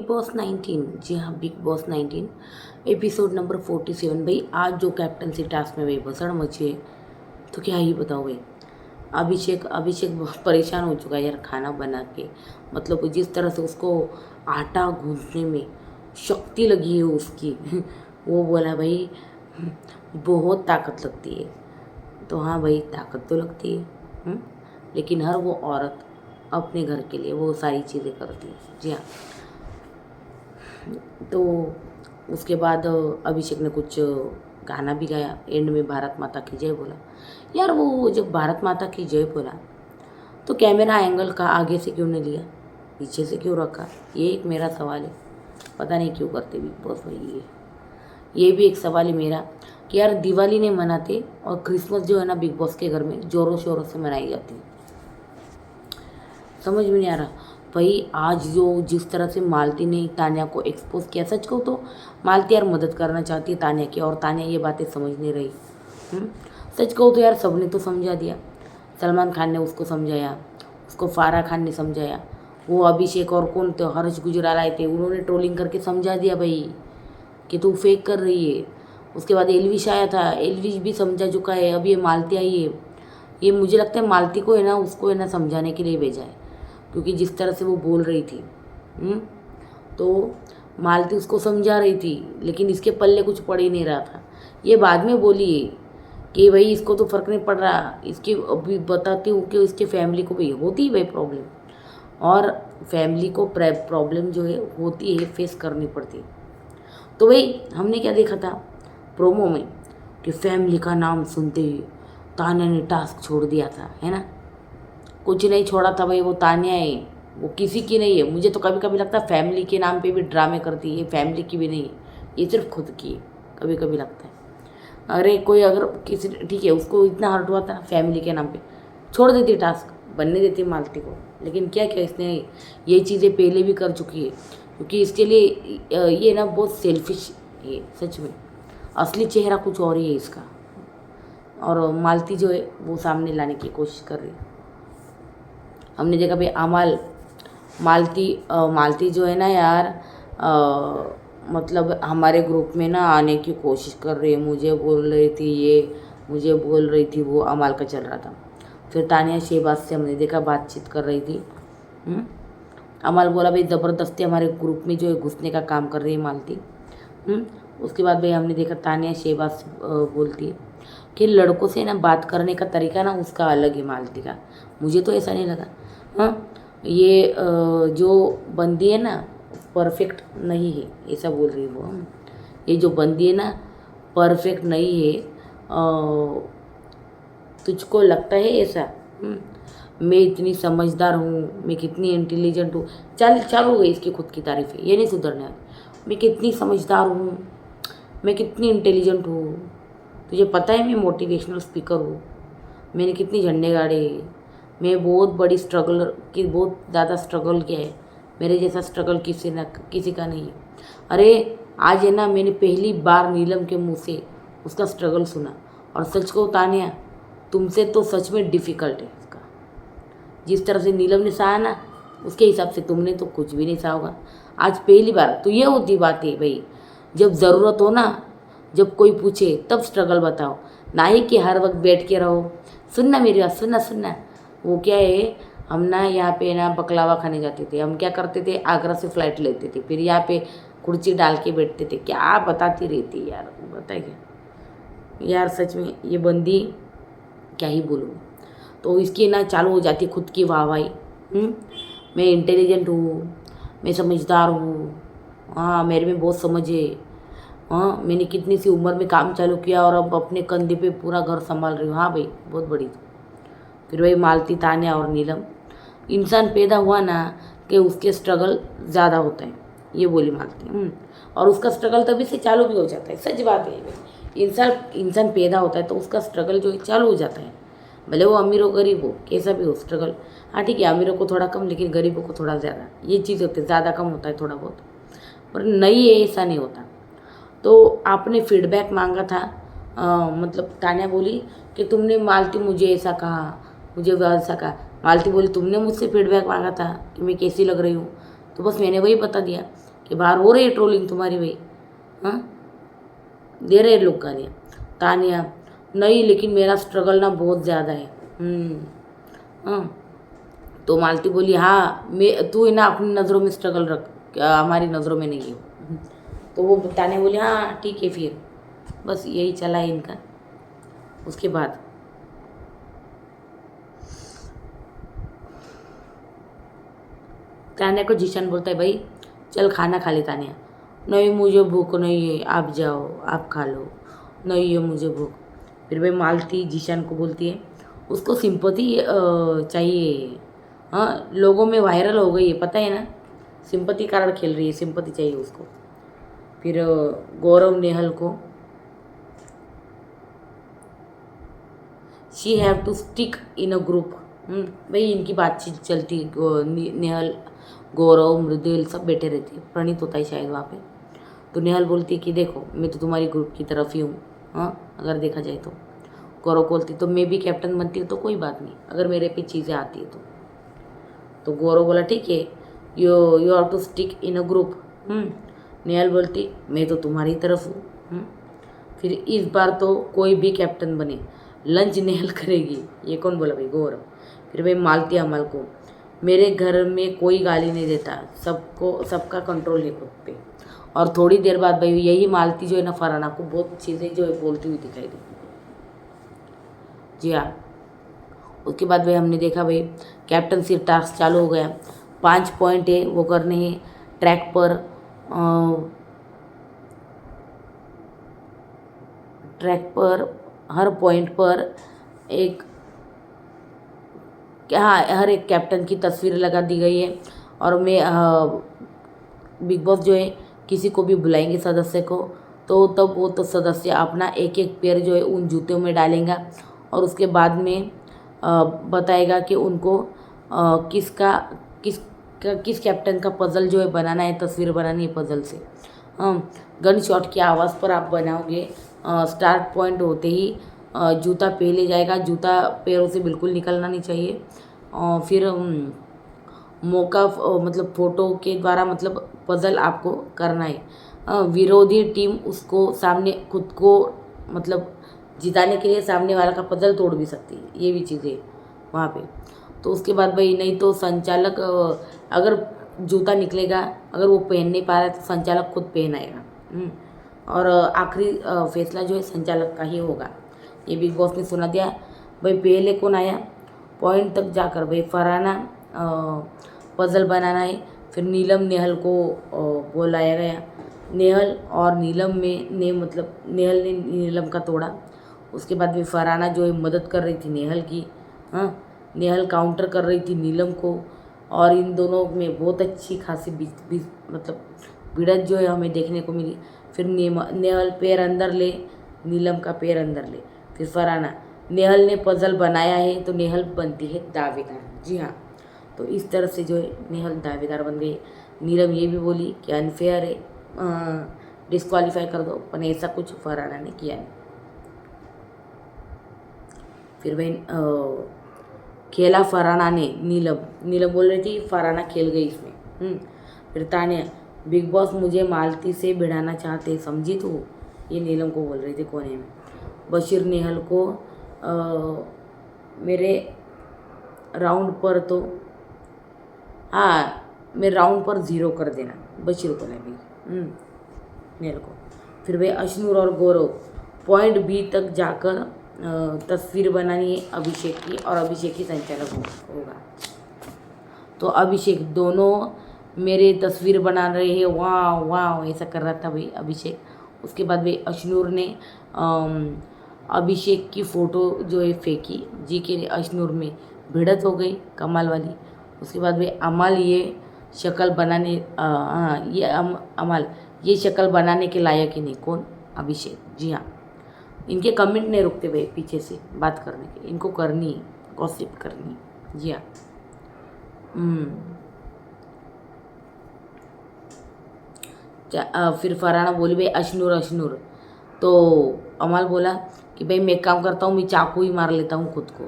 Big boss 19। जी हाँ, big boss 19 episode number 47। भाई आज जो कैप्टनसी टास्क में भाई भसड़ मची है, तो क्या ही बताओ भाई। अभिषेक बहुत परेशान हो चुका है यार खाना बना के। मतलब जिस तरह से उसको आटा गूंथने में शक्ति लगी है उसकी वो बोला भाई बहुत ताकत लगती है। तो हाँ भाई, ताकत तो लगती है। लेकिन हर वो औरत अपने घर के लिए वो सारी चीज़ें करती है। जी हाँ। तो उसके बाद अभिषेक ने कुछ गाना भी गाया, एंड में भारत माता की जय बोला। यार वो जब भारत माता की जय बोला तो कैमरा एंगल का आगे से क्यों नहीं लिया, पीछे से क्यों रखा? ये एक मेरा सवाल है। पता नहीं क्यों करते बिग बॉस भाई। ये भी एक सवाल है मेरा कि यार दिवाली नहीं मनाते और क्रिसमस जो है ना बिग बॉस के घर में ज़ोरों शोरों से मनाई जाती है। समझ में नहीं आ रहा भाई। आज जो जिस तरह से मालती ने तान्या को एक्सपोज किया, सच कहूँ तो मालती यार मदद करना चाहती है तान्या की, और तान्या ये बातें समझ नहीं रही। सच कहूँ तो यार सबने तो समझा दिया। सलमान खान ने उसको समझाया, उसको फारा खान ने समझाया, वो अभिषेक और कौन थे, हर्ष गुजराल आए थे, उन्होंने ट्रोलिंग करके समझा दिया भाई कि तू फेक कर रही है। उसके बाद एलविश आया था, एलविश भी समझा चुका है। अब ये मालती आई है, ये मुझे लगता है मालती को है ना, उसको है ना समझाने के लिए भेजा है, क्योंकि जिस तरह से वो बोल रही थी। तो मालती उसको समझा रही थी, लेकिन इसके पल्ले कुछ पड़ ही नहीं रहा था। ये बाद में बोली है कि भाई इसको तो फ़र्क नहीं पड़ रहा, इसकी अभी बताती हूँ कि इसके फैमिली को भी होती है भाई प्रॉब्लम, और फैमिली को प्रॉब्लम जो है होती है, फेस करनी पड़ती है। तो भाई हमने क्या देखा था प्रोमो में कि फैमिली का नाम सुनते ही तान्या ने टास्क छोड़ दिया था, है ना। कुछ नहीं छोड़ा था भाई, वो तान्या है, वो किसी की नहीं है। मुझे तो कभी कभी लगता है फैमिली के नाम पे भी ड्रामे करती है, ये फैमिली की भी नहीं है, ये सिर्फ खुद की है। कभी कभी लगता है अरे कोई अगर किसी, ठीक है उसको इतना हर्ट हुआ था ना फैमिली के नाम पे, छोड़ देती टास्क, बनने देती मालती को। लेकिन क्या क्या इसने ये चीज़ें पहले भी कर चुकी है, क्योंकि इसके लिए ये ना बहुत सेल्फिश है सच में। असली चेहरा कुछ और ही है इसका, और मालती जो है वो सामने लाने की कोशिश कर रही है। हमने देखा भाई अमाल मालती जो है ना यार, मतलब हमारे ग्रुप में ना आने की कोशिश कर रही है। मुझे बोल रही थी ये, मुझे बोल रही थी वो, अमाल का चल रहा था। फिर तानिया शहबाज से हमने देखा बातचीत कर रही थी। अमाल बोला भाई ज़बरदस्ती हमारे ग्रुप में जो है घुसने का काम कर रही है मालती। उसके बाद भाई हमने देखा तानिया शहबाज बोलती है कि लड़कों से ना बात करने का तरीका ना उसका अलग है मालती का। मुझे तो ऐसा नहीं लगा। ये जो बंदी है ना परफेक्ट नहीं है, ऐसा बोल रही वो। ये जो बंदी है ना परफेक्ट नहीं है, तुझको लगता है ऐसा? मैं इतनी समझदार हूँ, मैं कितनी इंटेलिजेंट हूँ। चालू हो गई इसकी खुद की तारीफ है, ये नहीं सुधरने वाली। मैं कितनी समझदार हूँ, मैं कितनी इंटेलिजेंट हूँ, तुझे पता है मैं मोटिवेशनल स्पीकर हूँ, मैंने कितनी झंडे गाड़े, मैं बहुत बड़ी स्ट्रगल की, बहुत ज़्यादा स्ट्रगल किया है, मेरे जैसा स्ट्रगल किसी का नहीं है। अरे आज है ना मैंने पहली बार नीलम के मुंह से उसका स्ट्रगल सुना, और सच को तान्या तुमसे तो सच में डिफ़िकल्ट है इसका। जिस तरह से नीलम ने सहा ना, उसके हिसाब से तुमने तो कुछ भी नहीं सहा होगा आज पहली बार। तो ये होती बात है भाई, जब ज़रूरत हो ना, जब कोई पूछे तब स्ट्रगल बताओ, ना ही कि हर वक्त बैठ के रहो। सुनना मेरी बात, सुनना। वो क्या है, हम ना यहाँ पे ना बकलावा खाने जाते थे। हम क्या करते थे, आगरा से फ़्लाइट लेते थे, फिर यहाँ पे कुर्सी डाल के बैठते थे। क्या बताती रहती यार, बताइए यार सच में ये बंदी क्या ही बोलूँ। तो इसकी ना चालू हो जाती खुद की वाहवाही। मैं इंटेलिजेंट हूँ, मैं समझदार हूँ, हाँ मेरे में बहुत समझ है, हाँ मैंने कितनी सी उम्र में काम चालू किया और अब अपने कंधे पे पूरा घर संभाल रही हूँ। हाँ भाई बहुत बड़ी। फिर वही मालती, तान्या और नीलम, इंसान पैदा हुआ ना कि उसके स्ट्रगल ज़्यादा होता है, ये बोली मालती। और उसका स्ट्रगल तभी से चालू भी हो जाता है। सच बात है, इंसान पैदा होता है तो उसका स्ट्रगल जो है चालू हो जाता है, भले वो अमीर हो गरीब हो, कैसा भी हो स्ट्रगल। हाँ ठीक है, अमीरों को थोड़ा कम, लेकिन गरीबों को थोड़ा ज़्यादा, ये चीज़ होती है। ज़्यादा कम होता है थोड़ा बहुत, पर नहीं है ऐसा नहीं होता। तो आपने फीडबैक मांगा था, मतलब तान्या बोली कि तुमने मालती मुझे ऐसा कहा, मुझे वैसा कहा। मालती बोली तुमने मुझसे फीडबैक मांगा था कि मैं कैसी लग रही हूँ, तो बस मैंने वही बता दिया। कि बाहर हो रही है ट्रोलिंग तुम्हारी भाई। हाँ, दे रहे लोग गालियाँ। तानिया, नहीं लेकिन मेरा स्ट्रगल ना बहुत ज़्यादा है। हाँ, तो मालती बोली हाँ मैं तू है ना अपनी नज़रों में स्ट्रगल रख, क्या हमारी नज़रों में नहीं है। तो वो तानिया बोली हाँ ठीक है फिर। बस यही चला है इनका। उसके बाद तानिया को जीशन बोलता है भाई चल खाना खा ले। तानिया, नहीं मुझे भूख नहीं है, आप जाओ आप खा लो, नहीं है मुझे भूख। फिर भाई मालती जीशन को बोलती है उसको सिंपैथी चाहिए। हाँ, लोगों में वायरल हो गई है पता है ना, सिंपैथी कार्ड खेल रही है, सिंपैथी चाहिए उसको। फिर गौरव नेहल को she have to stick in a group. भाई इनकी बातचीत चलती, नेहल गौरव मृदुल सब बैठे रहते, प्रणीत होता है शायद वहाँ पे। तो नेहल बोलती है कि देखो मैं तो तुम्हारी ग्रुप की तरफ ही हूँ, हाँ अगर देखा जाए तो। गौरव बोलती तो मैं भी कैप्टन बनती हूँ तो कोई बात नहीं, अगर मेरे पे चीज़ें आती है तो गौरव बोला ठीक है you you have to stick in a group. Nehal बोलती मैं तो तुम्हारी तरफ हूँ। फिर इस बार तो कोई भी कैप्टन बने लंच नेहल करेगी। ये कौन बोला भाई? गौरव। फिर भाई मालती अमल को, मेरे घर में कोई गाली नहीं देता, सबको सबका कंट्रोल है खुद पे। और थोड़ी देर बाद भाई यही मालती जो है ना फरहाना को बहुत चीज़ें जो है बोलती हुई दिखाई दी। जी हाँ, उसके बाद भाई हमने देखा भाई कैप्टनशिप टास्क चालू हो गया। 5 पॉइंट है वो करने हैं ट्रैक पर। हर पॉइंट पर एक हाँ हर एक कैप्टन की तस्वीर लगा दी गई है। और मैं बिग बॉस जो है किसी को भी बुलाएंगे सदस्य को तो तब वो तो सदस्य अपना एक एक पैर जो है उन जूतों में डालेगा और उसके बाद में बताएगा कि उनको किसका किस कैप्टन का पज़ल जो है बनाना है, तस्वीर बनानी है पज़ल से। गन शॉट की आवाज़ पर आप बनाओगे। स्टार्ट पॉइंट होते ही जूता पहले जाएगा, जूता पैरों से बिल्कुल निकलना नहीं चाहिए। फिर मौका मतलब फ़ोटो के द्वारा मतलब पज़ल आपको करना है। विरोधी टीम उसको सामने खुद को मतलब जिताने के लिए सामने वाला का पज़ल तोड़ भी सकती है, ये भी चीज़ें वहाँ पे। तो उसके बाद भाई नहीं तो संचालक अगर जूता निकलेगा, अगर वो पहन नहीं पा रहा है तो संचालक खुद पहनाएगा। और आखिरी फैसला जो है संचालक का ही होगा। ये बिग बॉस ने सुना दिया। भाई पहले कौन आया पॉइंट तक जाकर भाई फरहाना पज़ल बनाना है। फिर नीलम नेहल को बुलाया गया। नेहल और नीलम में ने मतलब नेहल ने नीलम का तोड़ा। उसके बाद भी फरहाना जो है मदद कर रही थी नेहल की। हाँ, नेहल काउंटर कर रही थी नीलम को और इन दोनों में बहुत अच्छी खासी मतलब भिड़त जो है हमें देखने को मिली। फिर नेहल पैर अंदर ले, नीलम का पैर अंदर ले। फिर फरहाना, नेहल ने पज़ल बनाया है तो नेहल बनती है दावेदार। जी हाँ, तो इस तरह से जो है नेहल दावेदार बन गई। नीलम ये भी बोली कि अनफेयर है, डिस्क्वालीफाई कर दो, पर ऐसा कुछ फरहाना ने किया नहीं। फिर भाई खेला फरहाना ने, नीलम बोल रही थी फरहाना खेल गई इसमें। फिर तानिया, बिग बॉस मुझे मालती से भिड़ाना चाहते, समझी तू? ये नीलम को बोल रही थी कोने में। बशीर नेहल को मेरे राउंड पर तो हाँ मेरे राउंड पर 0 कर देना, बशीर को नहीं नेहल को। फिर भाई अशनूर और गौरव पॉइंट बी तक जाकर तस्वीर बनानी है अभिषेक की और अभिषेक ही संचालक होगा। तो अभिषेक दोनों मेरे तस्वीर बना रहे हैं, वाह वाह ऐसा कर रहा था भाई अभिषेक। उसके बाद भाई अशनूर ने अभिषेक की फ़ोटो जो है फेंकी। जी के अशनूर में भिड़त हो गई कमाल वाली। उसके बाद भाई अमल ये शक्ल बनाने अमल ये शक्ल बनाने के लायक ही नहीं। कौन? अभिषेक। जी हाँ, इनके कमेंट नहीं रुकते भाई पीछे से बात करने के, इनको करनी है, गॉसिप करनी है। जी हाँ। फिर फरहाना बोली भाई अशनूर। तो अमल बोला कि भाई मैं एक काम करता हूँ, मैं चाकू ही मार लेता हूँ खुद को।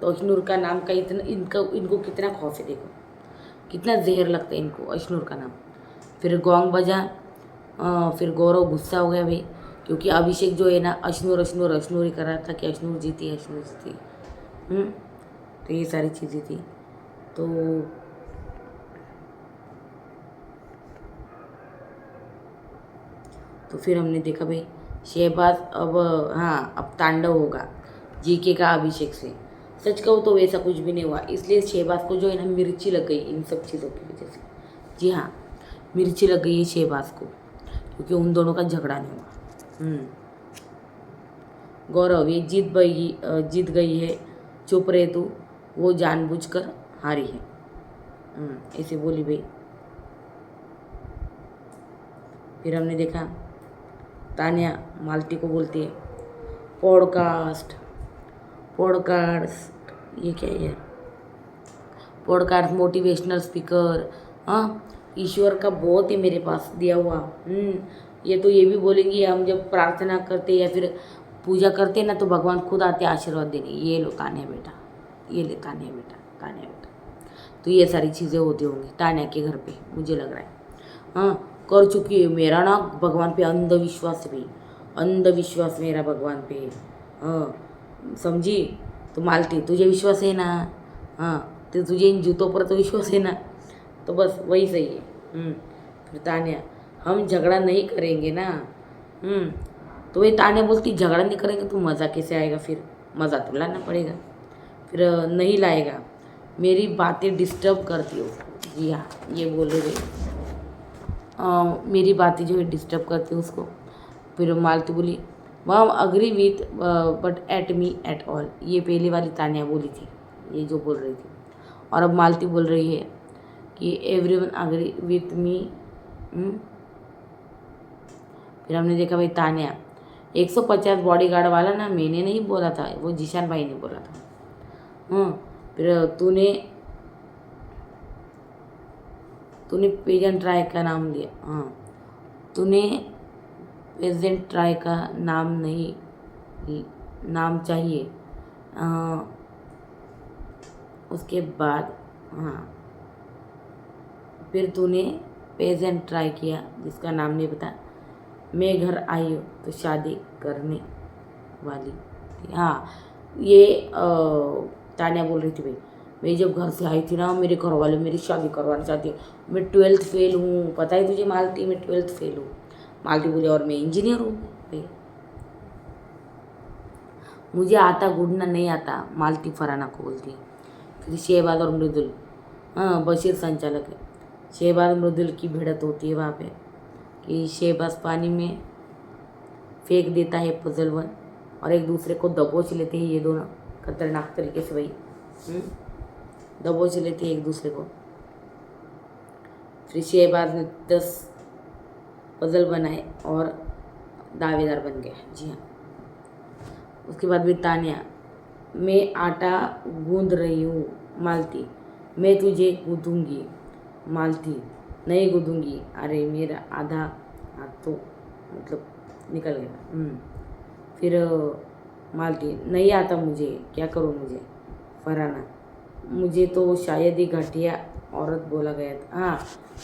तो अशनूर का नाम का इतना इनको कितना खौफ है, देखो कितना जहर लगता है इनको अशनूर का नाम। फिर गोंग बजा। फिर गौरव गुस्सा हो गया भाई, क्योंकि अभिषेक जो है ना अश्नूर अश्नूर अश्नूर ही कर रहा था कि अश्नूर जीती अश्नूर जीती। तो ये सारी चीज़ें थी। तो फिर हमने देखा भाई शहबाज अब, हाँ अब तांडव होगा जीके का अभिषेक से। सच कहूँ तो वैसा कुछ भी नहीं हुआ, इसलिए शहबाज को जो है ना मिर्ची लग गई इन सब चीज़ों की वजह से। जी हाँ, मिर्ची लग गई है शहबाज को, क्योंकि उन दोनों का झगड़ा नहीं हुआ। गौरव ये जीत गई है, चुप रहे तू, वो जानबूझकर हारी है। ऐसे बोली भाई। फिर हमने देखा तानिया मालती को बोलती है पॉडकास्ट ये क्या है यार, पॉडकास्ट मोटिवेशनल स्पीकर। हाँ, ईश्वर का बहुत ही मेरे पास दिया हुआ। ये तो ये भी बोलेंगी हम जब प्रार्थना करते या फिर पूजा करते ना तो भगवान खुद आते आशीर्वाद देने, ये लो तानिया बेटा, ये ले तानिया बेटा, तानिया बेटा। तो ये सारी चीज़ें होती होंगी तानिया के घर पे, मुझे लग रहा है। हाँ, कर चुकी है। मेरा ना भगवान पे अंधविश्वास है भाई, अंधविश्वास मेरा भगवान पे। हाँ समझी। तो मालती तुझे विश्वास है ना? हाँ, तो तुझे इन जूतों पर तो विश्वास है ना? तो बस वही सही है। फिर तानिया हम झगड़ा नहीं करेंगे ना। तो वही तानिया बोलती झगड़ा नहीं करेंगे तो मज़ा कैसे आएगा, फिर मज़ा तो लाना पड़ेगा। फिर नहीं लाएगा, मेरी बातें डिस्टर्ब करती हो। जी हाँ, ये बोल रहे मेरी बातें जो है डिस्टर्ब करती हूँ उसको। फिर मालती बोली वाह agree with but at me at all. ये पहली वाली तानिया बोली थी, ये जो बोल रही थी। और अब मालती बोल रही है कि एवरीवन अग्री विथ मी। फिर हमने देखा भाई तानिया 150 बॉडीगार्ड वाला ना मैंने नहीं बोला था, वो जीशान भाई ने बोला था। फिर तूने पेजेंट राय का नाम लिया। हाँ, तूने पेजेंट राय का नाम नहीं, नाम चाहिए। उसके बाद हाँ, फिर तूने पेजेंट ट्राई किया जिसका नाम नहीं पता। मैं घर आई हूँ तो शादी करने वाली थी। हाँ, ये तानिया बोल रही थी भाई मैं जब घर से आई थी ना मेरे घर वाले मेरी शादी करवाना चाहती है। मैं 12th फेल हूँ, पता है तुझे मालती, मैं 12th फेल हूँ। मालती बोली और मैं इंजीनियर हूँ भाई, मुझे आता गुड़ना नहीं आता, मालती फराना को बोलती है। फिर शहबाज और मृदुल, हाँ बशीर संचालक है। शहबाज मृदुल की भिड़त होती है वहाँ पे कि शहबाज पानी में फेंक देता है पजल वन और एक दूसरे को दबोच लेते हैं ये दोनों खतरनाक तरीके से भाई। दबोच लेते हैं एक दूसरे को। फिर शहबाज ने 10 पजल बनाए और दावेदार बन गया। जी हाँ, उसके बाद भी तानिया मैं आटा गूंद रही हूँ। मालती मैं तुझे गूंदूंगी। मालती नहीं गूंदूंगी, अरे मेरा आधा हाथ तो मतलब निकल गया। फिर मालती नहीं आता मुझे, क्या करूँ मुझे। फरहाना मुझे तो शायद ही घटिया औरत बोला गया था। हाँ,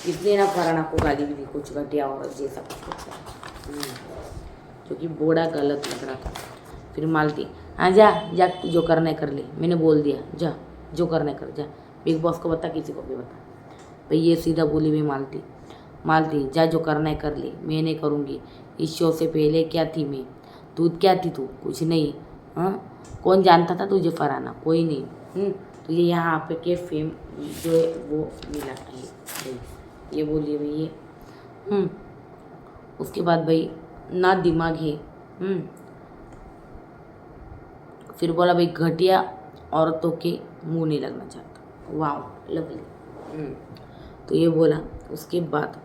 इसलिए ना फरहाना को गाली भी दी कुछ घटिया औरत जैसा कुछ, क्योंकि बोड़ा गलत लग रहा था। फिर मालती हाँ जा जा जो करना है कर ले, मैंने बोल दिया जा जो करना है कर जा, बिग बॉस को बता किसी को भी बता भाई। ये सीधा बोली भी मालती। मालती जा जो करना है कर ले, मैं नहीं करूँगी। इस शो से पहले क्या थी मैं, तू क्या थी, तू कुछ नहीं। हाँ, कौन जानता था तुझे फरहाना, कोई नहीं। तुझे यहाँ पे के फेम जो है वो मिला है, ये बोलिए भाई ये। उसके बाद भाई ना दिमाग है। फिर बोला भाई घटिया औरतों के मुंह नहीं लगना चाहता। वाह लवली। तो ये बोला। उसके बाद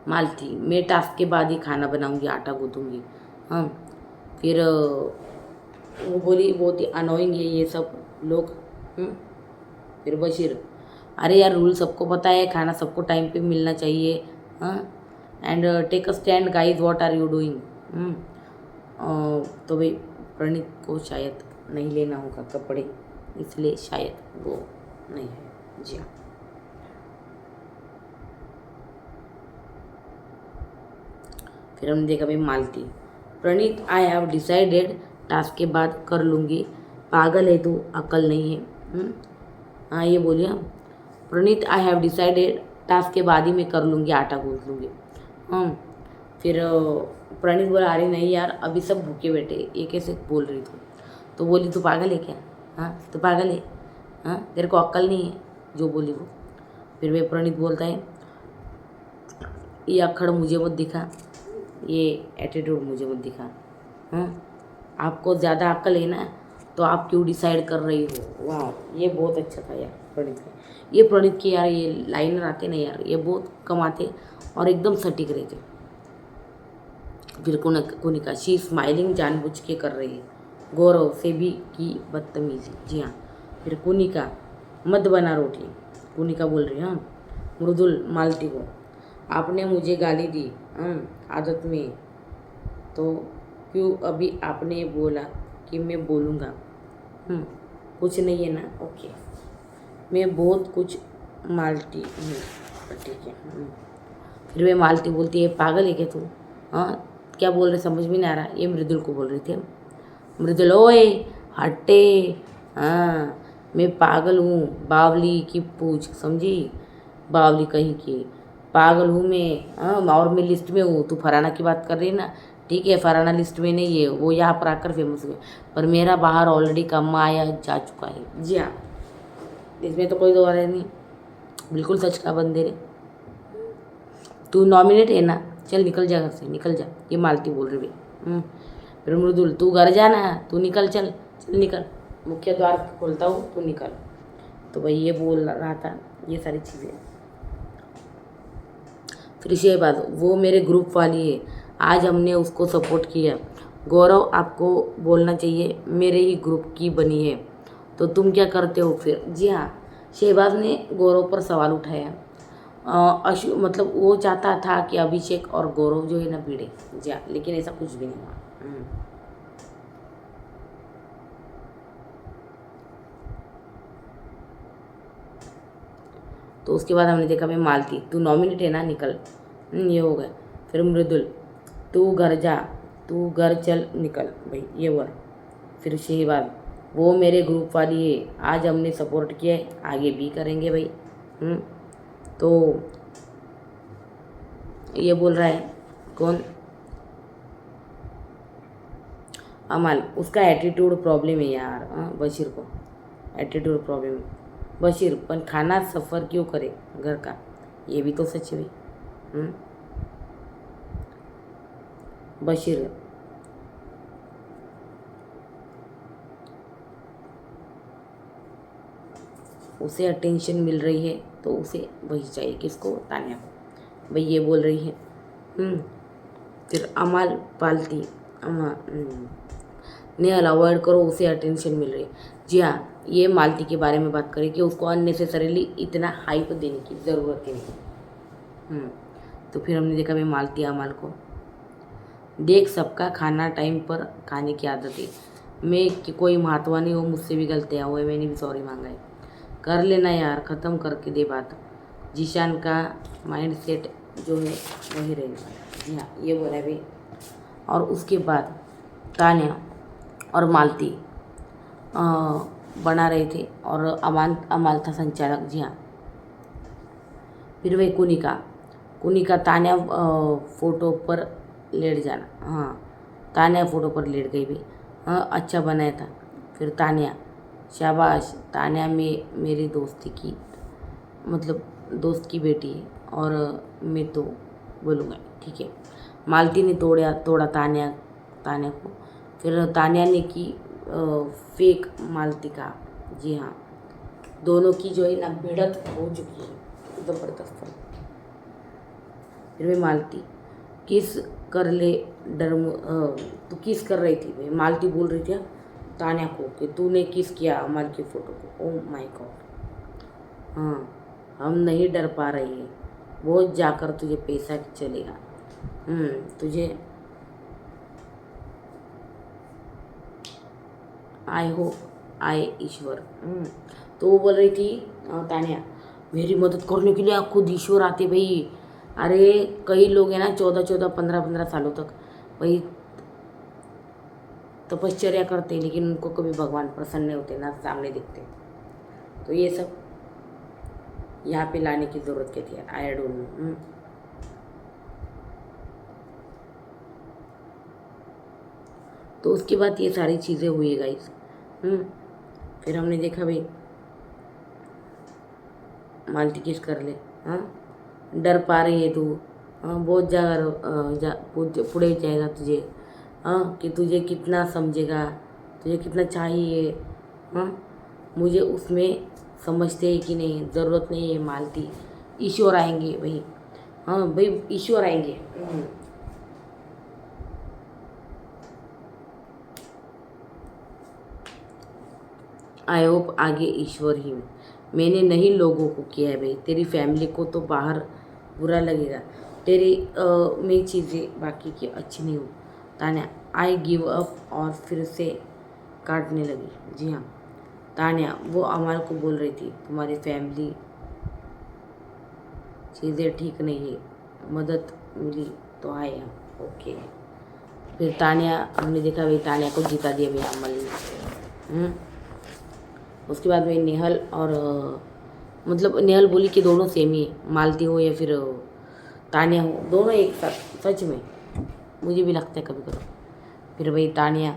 मालती मैं टास्क के बाद ही खाना बनाऊंगी, आटा गूंथूंगी। हाँ, फिर वो बोली बहुत ही अनोइंग है ये सब लोग। फिर बशीर अरे यार रूल सबको पता है, खाना सबको टाइम पे मिलना चाहिए। हाँ, and take a stand guys what are you doing. तो भाई प्रणीत को शायद नहीं लेना होगा कपड़े, इसलिए शायद वो नहीं है। जी हाँ। फिर हमने देखा भाई मालती, प्रणीत आई हैव डिसाइडेड, टास्क के बाद कर लूँगी, पागल है तू, अकल नहीं है। हाँ ये बोलिए हम, प्रणीत आई हैव डिसाइडेड, टास्क के बाद ही मैं कर लूँगी, आटा गूँथ लूँगी। फिर प्रणीत बोला अरे नहीं यार अभी सब भूखे बैठे, ये कैसे बोल रही तू? तो बोली तू पागल है क्या? हाँ तू पागल है? हाँ तेरे को अक्ल नहीं है जो बोली वो। फिर वे प्रणीत बोलता है ये अक्खड़ मुझे मत दिखा, ये एटीट्यूड मुझे मत दिखा। हाँ आपको ज़्यादा अक्ल है ना, तो आप क्यों डिसाइड कर रही हो? वाह ये बहुत अच्छा था यार प्रणीत का। ये प्रणीत की यार ये लाइनर आते ना यार, ये बहुत कम आते और एकदम सटीक रहते। फिर कोनिका, शी स्माइलिंग, जानबूझ के कर रही है, गौरव से भी की बदतमीजी। जी हाँ। फिर कोनिका, मत बना रोटी, कोनिका बोल रही है। हाँ मृदुल मालती को, आपने मुझे गाली दी आदत में, तो क्यों अभी आपने बोला कि मैं बोलूँगा? कुछ नहीं है ना, ओके मैं बहुत कुछ मालती हूँ, ठीक है। फिर वे मालती बोलती है पागल है क्या तू? हाँ क्या बोल रहे समझ में नहीं आ रहा। ये मृदुल को बोल रही थी। मृदुल ओए हट्टे, हाँ मैं पागल हूँ, बावली की पूछ, समझी? बावली कहीं की, पागल हूँ मैं। हाँ और मैं लिस्ट में हूँ, तू फराना की बात कर रही है ना, ठीक है फराना लिस्ट में नहीं है, वो यहाँ पर आकर फेमस हुए, पर मेरा बाहर ऑलरेडी कमाया जा चुका है। जी हाँ इसमें तो कोई दो राय नहीं, बिल्कुल सच का बंदे रे। तू नॉमिनेट है ना, चल निकल जा घर से, निकल जा, ये मालती बोल रही भाई। फिर मृदुल तू घर जाना, तू निकल, चल चल निकल, मुख्य द्वार खोलता हूँ तू निकल। तो भाई ये बोल रहा था ये सारी चीज़ें। फिर शहबाज, वो मेरे ग्रुप वाली है, आज हमने उसको सपोर्ट किया। गौरव आपको बोलना चाहिए मेरे ही ग्रुप की बनी है, तो तुम क्या करते हो फिर? जी हाँ शहबाज ने गौरव पर सवाल उठाया। मतलब वो चाहता था कि अभिषेक और गौरव जो है ना भिड़े। जी हाँ लेकिन ऐसा कुछ भी नहीं हुआ। तो उसके बाद हमने देखा मैं मालती, तू नॉमिनेट है ना, निकल। ये हो गया। फिर मृदुल, तू घर जा, तू घर चल, निकल भाई, ये बोला। फिर शहबाज, वो मेरे ग्रुप वाली है, आज हमने सपोर्ट किया है, आगे भी करेंगे भाई। तो ये बोल रहा है कौन? अमल, उसका एटीट्यूड प्रॉब्लम है यार। बशीर को एटीट्यूड प्रॉब्लम है। बशीर, पण खाना सफ़र क्यों करे घर का, ये भी तो सच है भाई। बशीर, उसे अटेंशन मिल रही है तो उसे वही चाहिए, किसको? तान्या को, भाई ये बोल रही है। फिर अमाल पालती, अमा नेहल अवॉइड करो, उसे अटेंशन मिल रही है। जी हाँ ये मालती के बारे में बात करें कि उसको अननेसेसरीली इतना हाइप देने की ज़रूरत है नहीं। तो फिर हमने देखा मैं मालती अमाल को, देख सबका खाना टाइम पर खाने की आदत है, मैं कि कोई महात्मा नहीं हो, मुझसे भी गलतियाँ हुए, मैंने भी सॉरी मांगा है, कर लेना यार, ख़त्म करके दे बात। जीशान का माइंड सेट जो है वही रहने वाला। जी हाँ ये बोला है भाई। और उसके बाद तान्या और मालती बना रहे थे और अमाल था संचालक। जी हाँ। फिर वही कुनिका तान्या फ़ोटो पर लेट जाना। हाँ तान्या फ़ोटो पर लेट गई भाई। हाँ अच्छा बनाया था। फिर तान्या, शाबाश, तान्या में मेरी दोस्ती की, मतलब दोस्त की बेटी है और मैं तो बोलूँगा ठीक है। मालती ने तोड़ा तान्या को। फिर तान्या ने की फेक मालती का। जी हाँ दोनों की जो है ना भिड़त हो चुकी है ज़बरदस्त। फिर मैं मालती, किस कर ले तो किस कर रही थी भाई, मालती बोल रही थी तान्या को कि तूने किस किया अमल की फ़ोटो को। Oh my God. हाँ हम नहीं डर पा रहे हैं, वो जाकर तुझे पैसा चलेगा। तुझे आई हो आए ईश्वर। तो वो बोल रही थी तान्या, मेरी मदद करने के लिए आप खुद ईश्वर आते भाई। अरे कई लोग हैं ना 14-14 15-15 सालों तक भाई तपश्चर्या करते हैं, लेकिन उनको कभी भगवान प्रसन्न नहीं होते ना सामने दिखते। तो ये सब यहाँ पे लाने की ज़रूरत क्या थी? I don't know. तो उसके बाद ये सारी चीज़ें हुई गाइस। फिर हमने देखा भाई मालती किस कर ले। हाँ, डर पा रही है तू। हाँ, बहुत पुढे जाएगा तुझे। हाँ, कि तुझे कितना समझेगा, तुझे कितना चाहिए। हाँ, मुझे उसमें समझते हैं कि नहीं, ज़रूरत नहीं है मालती। ईश्वर आएंगे भाई। हाँ भाई, ईश्वर आएंगे। आई होप आगे ईश्वर ही हूँ। मैंने नहीं लोगों को किया है भाई, तेरी फैमिली को तो बाहर बुरा लगेगा। तेरी मैं चीज़ें बाकी की अच्छी नहीं हूँ। तान्या आई गिव अप और फिर से काटने लगी। जी हाँ तान्या, वो अमाल को बोल रही थी तुम्हारी फैमिली चीज़ें ठीक नहीं है, मदद मिली तो आए हम। ओके। फिर तान्या हमने देखा भाई तान्या को जिता दिया भैया अमल ने। उसके बाद में नेहल और मतलब नेहल बोली कि दोनों सेम ही है, मालती हो या फिर तान्या हो, दोनों एक साथ। सच में मुझे भी लगता है कभी कभी। फिर भाई तान्या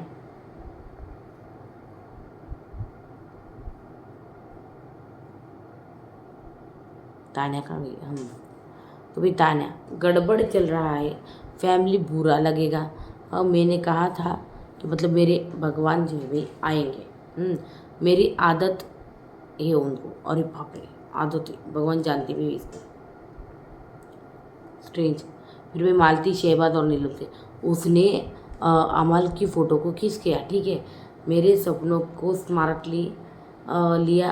कहाँ गई? तो भाई तान्या गड़बड़ चल रहा है, फैमिली बुरा लगेगा। और मैंने कहा था कि मतलब मेरे भगवान जो है भाई आएंगे। मेरी आदत है उनको। अरे बाप रे, आदत है, भगवान जानते भी इसको। स्ट्रेंज। फिर भी मालती शहबाज और नीलम से उसने अमल की फ़ोटो को खींच किया। ठीक है, मेरे सपनों को स्मार्टली लिया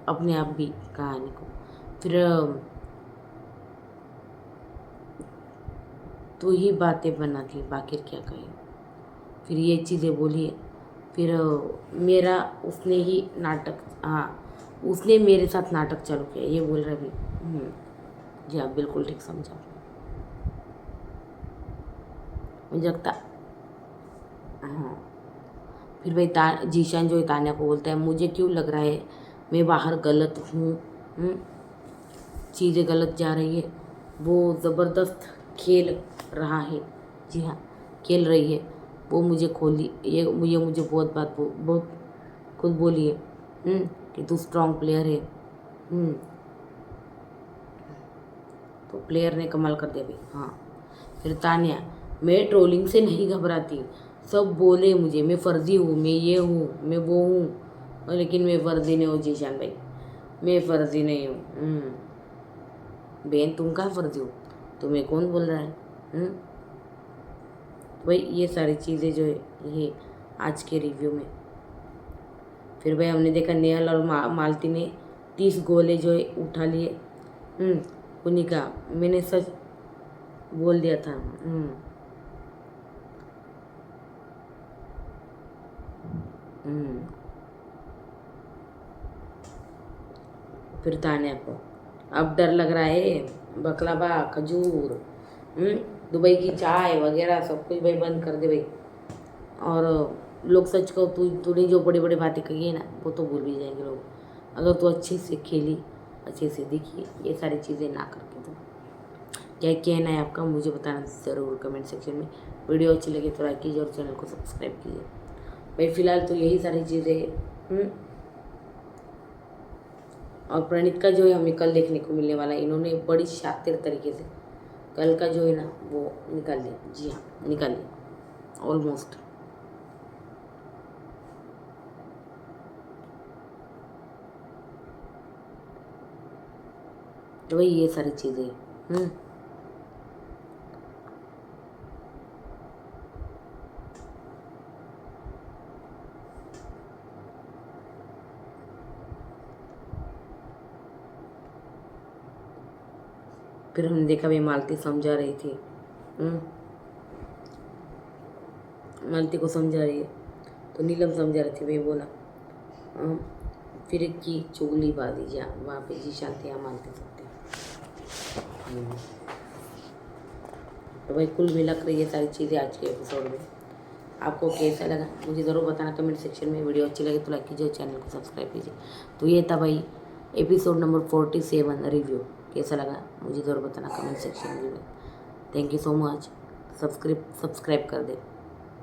अपने आप भी कहानी को। फिर तो ही बातें बना दी, बाकी क्या कहें। फिर ये चीज़ें बोली। फिर मेरा उसने ही नाटक, हाँ उसने मेरे साथ नाटक चालू किया, ये बोल रहे भी। जी हाँ, बिल्कुल ठीक समझा। मुझे लगता, हाँ। फिर भाई जीशान जो है तान्या को बोलता है मुझे क्यों लग रहा है मैं बाहर गलत हूँ। चीज़ें गलत जा रही है। वो ज़बरदस्त खेल रहा है। जी हाँ, खेल रही है। वो मुझे खोली, ये मुझे बहुत खुद बोली है कि तू स्ट्रॉन्ग प्लेयर है। तो प्लेयर ने कमाल कर दिया भाई। हाँ। फिर तान्या, मैं ट्रोलिंग से नहीं घबराती, सब बोले मुझे मैं फर्जी हूँ, मैं ये हूँ, मैं वो हूँ, लेकिन मैं फर्जी नहीं हूँ जीशान भाई, मैं फर्जी नहीं हूँ। बहन तुम कहाँ फर्जी हो, तुम्हें कौन बोल रहा है? भाई ये सारी चीज़ें जो है ये आज के रिव्यू में। फिर भाई हमने देखा नेहल और मालती ने 30 गोले जो है उठा लिए। उन्हीं का मैंने सच बोल दिया था। फिर तान्या को अब डर लग रहा है, बकलावा खजूर दुबई की चाय वगैरह सब कुछ भाई बंद कर दे भाई। और लोग सच कहो तूने जो बड़ी बड़ी बातें कही है ना वो तो भूल भी जाएंगे लोग, अगर तू अच्छे से खेली, अच्छे से दिखी, ये सारी चीज़ें ना करके। तो क्या कहना है आपका मुझे बताना ज़रूर कमेंट सेक्शन में। वीडियो अच्छी लगे तो लाइक कीजिए और चैनल को सब्सक्राइब कीजिए। भाई फिलहाल तो यही सारी चीज़ें हैं। और प्रणीत का जो है हमें कल देखने को मिलने वाला है। इन्होंने बड़ी शातिर तरीके से कल का जो है ना वो निकाल लिया। जी हाँ, निकाल लिया ऑलमोस्ट। तो भाई ये सारी चीज़ें फिर हमने देखा भाई मालती समझा रही थी। मालती को समझा रही है तो नीलम समझा रही थी, मैं बोला फिर की चुगली बाजी जा वहाँ पे जी शांति यहाँ मानते सकते हैं। तो भाई कुल मिलाकर ये सारी चीज़ें आज के एपिसोड में। आपको कैसा लगा मुझे ज़रूर बताना कमेंट सेक्शन में। वीडियो अच्छी लगे तो लाइक कीजिए, चैनल को सब्सक्राइब कीजिए। तो ये था भाई एपिसोड नंबर 47 रिव्यू। कैसा लगा मुझे ज़रूर बताना कमेंट सेक्शन में। Thank you so much. Subscribe कर दे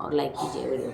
और लाइक कीजिए वीडियो।